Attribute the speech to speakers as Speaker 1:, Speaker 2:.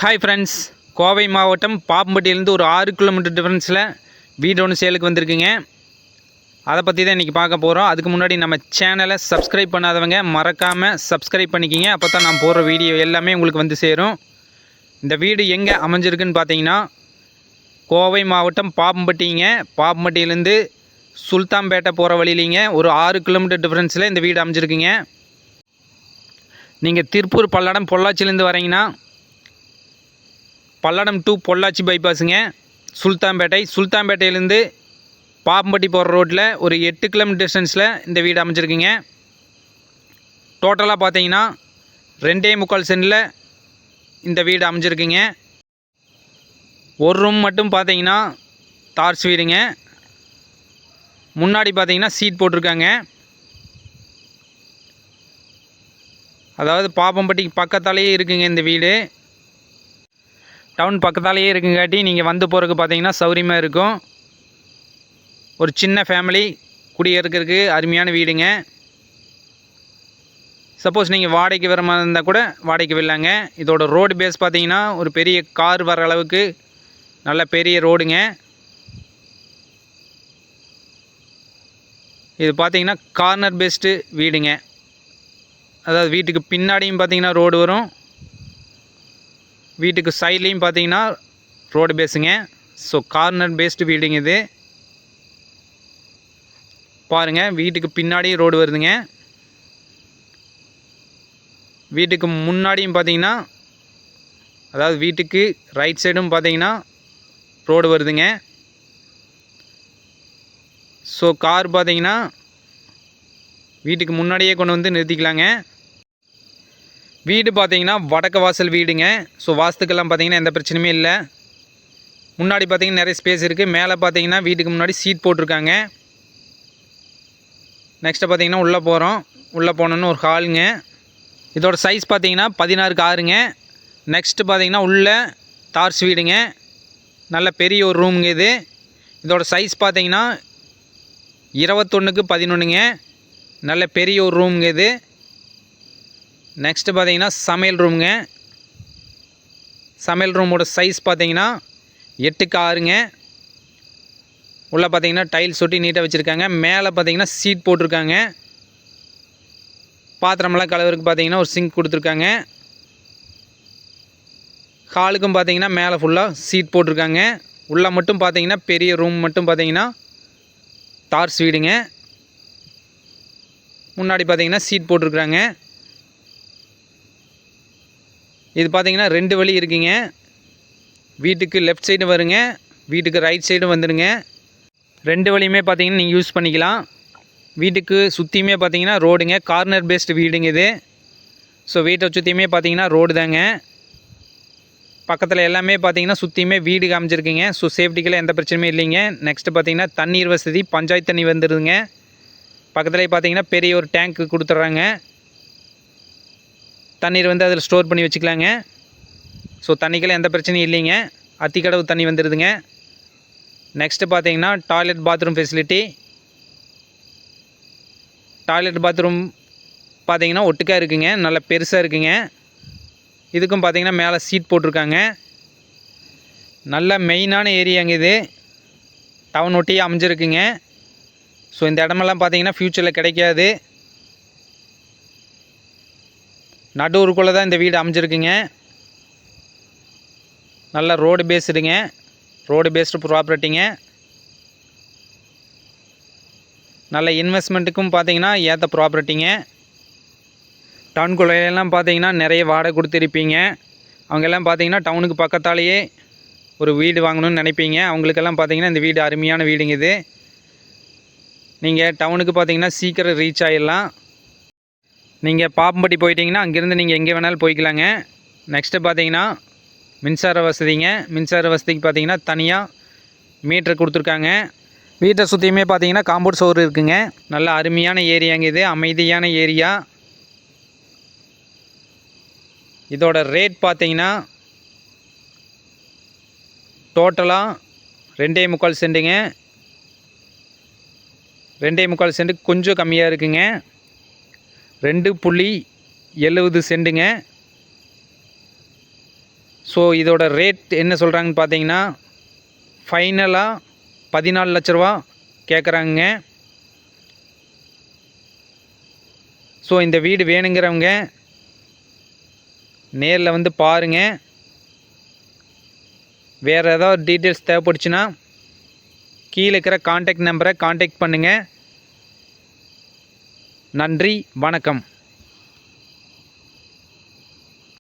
Speaker 1: Hi friends, Kovai மாவட்டம் பாப்பம்பட்டியிலேருந்து ஒரு 6 kilometre டிஃப்ரென்ஸில் வீடு ஒன்று சேலுக்கு வந்திருக்குங்க. அதை பற்றி தான் இன்றைக்கி பார்க்க போகிறோம். அதுக்கு முன்னாடி நம்ம சேனலை சப்ஸ்கிரைப் பண்ணாதவங்க மறக்காமல் சப்ஸ்கிரைப் பண்ணிக்கிங்க. அப்போ தான் நான் போடுற வீடியோ எல்லாமே உங்களுக்கு வந்து சேரும். இந்த வீடு எங்கே அமைஞ்சிருக்குன்னு பார்த்தீங்கன்னா கோவை மாவட்டம் பாப்பம்பட்டிங்க. பாப்பம்பட்டியிலேருந்து சுல்தான்பேட்டை போகிற வழியிலிங்க ஒரு 6 கிலோமீட்டர் டிஃப்ரென்ஸில் இந்த வீடு அமைஞ்சிருக்குங்க. நீங்கள் திருப்பூர் பல்லடம் பொள்ளாச்சிலேருந்து வரீங்கன்னா பல்லடம் டு பொள்ளாச்சி பைபாஸுங்க. சுல்தான்பேட்டையிலேருந்து பாப்பம்பட்டி போகிற ரோட்டில் ஒரு 8 கிலோமீட்டர் டிஸ்டன்ஸில் இந்த வீடு அமைஞ்சிருக்குங்க. டோட்டலாக பார்த்தீங்கன்னா 2.25 சென்டில் இந்த வீடு அமைஞ்சிருக்குங்க. ஒரு ரூம் மட்டும் பார்த்தீங்கன்னா தார்ஸ் வீடுங்க. முன்னாடி பார்த்தீங்கன்னா சீட் போட்டிருக்காங்க. அதாவது பாப்பம்பட்டிக்கு பக்கத்தாலேயே இருக்குங்க இந்த வீடு. டவுன் பக்கத்தாலேயே இருக்குங்காட்டி நீங்கள் வந்து போகிறதுக்கு பார்த்தீங்கன்னா சௌரியமாக இருக்கும். ஒரு சின்ன ஃபேமிலி குடியிருக்கிறதுக்கு அருமையான வீடுங்க. சப்போஸ் நீங்கள் வாடகைக்கு வர மாதிரி இருந்தால் கூட வாடகைக்கு விடலாங்க. இதோட ரோடு பேஸ் பார்த்தீங்கன்னா ஒரு பெரிய கார் வர அளவுக்கு நல்ல பெரிய ரோடுங்க. இது பார்த்தீங்கன்னா கார்னர் பேஸ்டு வீடுங்க. அதாவது வீட்டுக்கு பின்னாடியும் பார்த்தீங்கன்னா ரோடு வரும், வீட்டுக்கு சைட்லேயும் பார்த்தீங்கன்னா ரோடு பேஸுங்க. ஸோ கார்னர் பேஸ்டு வீடுங்க இது. பாருங்கள், வீட்டுக்கு பின்னாடியும் ரோடு வருதுங்க. வீட்டுக்கு முன்னாடியும் பார்த்தீங்கன்னா, அதாவது வீட்டுக்கு ரைட் சைடும் பார்த்தீங்கன்னா ரோடு வருதுங்க. ஸோ கார் பார்த்தீங்கன்னா வீட்டுக்கு முன்னாடியே கொண்டு வந்து நிறுத்திக்கலாங்க. வீடு பார்த்தீங்கன்னா வடக்கு வாசல் வீடுங்க. ஸோ வாஸ்துக்கெல்லாம் பார்த்தீங்கன்னா எந்த பிரச்சனையுமே இல்லை. முன்னாடி பார்த்தீங்கன்னா நிறைய ஸ்பேஸ் இருக்குது. மேலே பார்த்தீங்கன்னா வீட்டுக்கு முன்னாடி சீட் போட்டிருக்காங்க. நெக்ஸ்ட்டு பார்த்தீங்கன்னா உள்ளே போகிறோம். உள்ளே போனோன்னு ஒரு ஹாலுங்க. இதோட சைஸ் பார்த்தீங்கன்னா 16க்கு 6ங்க. நெக்ஸ்ட்டு பார்த்தீங்கன்னா உள்ள தார்ஸ் வீடுங்க. நல்ல பெரிய ஒரு ரூமுங்க இது. இதோட சைஸ் பார்த்தீங்கன்னா 21க்கு 11ங்க. நல்ல பெரிய ஒரு ரூமுங்க இது. நெக்ஸ்ட்டு பார்த்தீங்கன்னா சமையல் ரூமுங்க. சமையல் ரூமோட சைஸ் பார்த்தீங்கன்னா 8க்கு 6ங்க. உள்ளே பார்த்தீங்கன்னா டைல்ஸ் ஒட்டி நீட்டாக வச்சுருக்காங்க. மேலே பார்த்தீங்கன்னா சீட் போட்டிருக்காங்க. பாத்திரமெல்லாம் கழுவுறதுக்கு பார்த்தீங்கன்னா ஒரு சிங்க் கொடுத்துருக்காங்க. ஹாலுக்கும் பார்த்தீங்கன்னா மேலே ஃபுல்லாக சீட் போட்டிருக்காங்க. உள்ளே மட்டும் பார்த்தீங்கன்னா பெரிய ரூம் மட்டும் பார்த்தீங்கன்னா தார்ஸ் வீடுங்க. முன்னாடி பார்த்தீங்கன்னா சீட் போட்டிருக்காங்க. இது பார்த்தீங்கன்னா 2 வழி இருக்குங்க. வீட்டுக்கு லெஃப்ட் சைடு வருங்க, வீட்டுக்கு ரைட் சைடும் வந்துடுங்க. 2 வழியுமே பார்த்தீங்கன்னா நீங்கள் யூஸ் பண்ணிக்கலாம். வீட்டுக்கு சுற்றியுமே பார்த்தீங்கன்னா ரோடுங்க. கார்னர் பேஸ்டு வீடுங்க இது. ஸோ வீட்டை சுற்றியுமே பார்த்தீங்கன்னா ரோடு தாங்க. பக்கத்தில் எல்லாமே பார்த்தீங்கன்னா சுற்றியுமே வீடு காமிச்சிருக்குங்க. ஸோ சேஃப்டிக்கெல்லாம் எந்த பிரச்சனையும் இல்லைங்க. நெக்ஸ்ட்டு பார்த்தீங்கன்னா தண்ணீர் வசதி பஞ்சாயத்து தண்ணி வந்துடுதுங்க. பக்கத்துலேயே பார்த்தீங்கன்னா பெரிய ஒரு டேங்க்கு கொடுத்துட்றாங்க. தண்ணீர் வந்து அதில் ஸ்டோர் பண்ணி வச்சுக்கலாங்க. ஸோ தண்ணிக்கெல்லாம் எந்த பிரச்சனையும் இல்லைங்க. அத்திக்கடவு தண்ணி வந்துடுதுங்க. நெக்ஸ்ட்டு பார்த்தீங்கன்னா toilet bathroom facility. Toilet bathroom பார்த்தீங்கன்னா ஒட்டுக்காக இருக்குங்க. நல்ல பெருசாக இருக்குங்க. இதுக்கும் பார்த்தீங்கன்னா மேலே சீட் போட்டிருக்காங்க. நல்ல மெயினான ஏரியாங்க இது. டவுன் ஒட்டியே அமைஞ்சிருக்குங்க. ஸோ இந்த இடமெல்லாம் பார்த்தீங்கன்னா ஃப்யூச்சரில் கிடைக்காது. நடூருக்குள்ளே தான் இந்த வீடு அமைஞ்சிருக்குங்க. நல்ல ரோடு பேஸ்டுங்க. ரோடு பேஸ்டு ப்ராப்பர்ட்டிங்க. நல்ல இன்வெஸ்ட்மெண்ட்டுக்கும் பார்த்தீங்கன்னா ஏற்ற ப்ராப்பர்ட்டிங்க. டவுனுக்குள்ளெல்லாம் பார்த்தீங்கன்னா நிறைய வாடகை கொடுத்துருப்பீங்க. அவங்கெல்லாம் பார்த்தீங்கன்னா டவுனுக்கு பக்கத்தாலேயே ஒரு வீடு வாங்கணும்னு நினைப்பீங்க. அவங்களுக்கெல்லாம் பார்த்தீங்கன்னா இந்த வீடு அருமையான வீடுங்க இது. நீங்கள் டவுனுக்கு பார்த்தீங்கன்னா சீக்கிரம் ரீச் ஆகிடலாம். நீங்கள் பாப்பம்பட்டி போயிட்டீங்கன்னா அங்கேருந்து நீங்கள் எங்கே வேணாலும் போய்க்கலாங்க. நெக்ஸ்ட்டு பார்த்தீங்கன்னா மின்சார வசதிங்க. மின்சார வசதிக்கு பார்த்தீங்கன்னா தனியாக மீட்ரு கொடுத்துருக்காங்க. வீட்டை சுற்றியுமே பார்த்தீங்கன்னா காம்பவுண்ட் சோறு இருக்குங்க. நல்ல அருமையான ஏரியாங்க இது. அமைதியான ஏரியா. இதோட ரேட் பார்த்தீங்கன்னா டோட்டலாக 2.25 சென்ட்டுங்க. 2.25 சென்ட்டு கொஞ்சம் கம்மியாக இருக்குங்க. 2.70 சென்ட்டுங்க. ஸோ இதோட ரேட் என்ன சொல்கிறாங்கன்னு பார்த்தீங்கன்னா ஃபைனலாக 14 லட்ச ரூபா கேட்குறாங்க. ஸோ இந்த வீடு வேணுங்கிறவங்க நேரில் வந்து பாருங்கள். வேறு ஏதாவது டீட்டெயில்ஸ் தேவைப்படுச்சுன்னா கீழே இருக்கிற காண்டாக்ட் நம்பரை காண்டாக்ட் பண்ணுங்கள். நன்றி, வணக்கம்.